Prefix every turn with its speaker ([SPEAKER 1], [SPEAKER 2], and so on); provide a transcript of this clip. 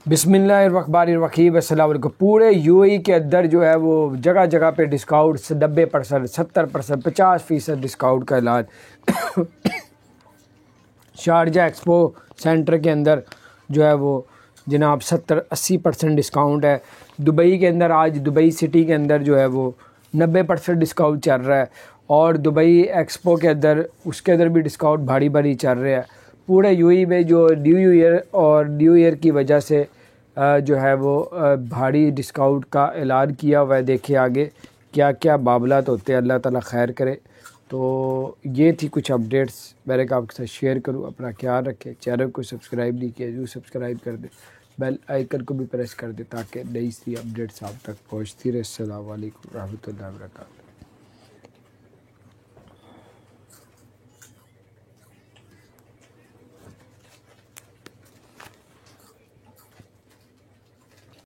[SPEAKER 1] बिस्मिल्लाहिर्रहमानिर्रहीम। अस्सलाम वालेकुम। पूरे यूएई के अंदर जो है वो जगह जगह पे डिस्काउंट 90%, 70%, 50% डिस्काउंट का ऐलान। शारजा एक्सपो सेंटर के अंदर जो है वो जनाब 70-80% डिस्काउंट है। दुबई के अंदर आज दुबई सिटी के अंदर जो है वो 90% डिस्काउंट चल रहा है। और दुबई एक्सपो के अंदर उसके अंदर भी डिस्काउंट भारी भारी चल रहा है। पूरे यूएई में जो न्यू ईयर की वजह से जो है वो भारी डिस्काउंट का ऐलान किया हुआ है। देखिए आगे क्या क्या मामलात होते हैं, अल्लाह ताला खैर करे। तो ये थी कुछ अपडेट्स, मैंने कहा आपके साथ शेयर करूँ। अपना ख्याल रखें, चैनल को सब्सक्राइब नहीं किया जो सब्सक्राइब कर दे, बेल आइकन को भी प्रेस कर दे ताकि नई सी अपडेट्स आप तक पहुँचती रहे। अस्सलाम वालेकुम रहमतुल्लाहि व बरकातहू।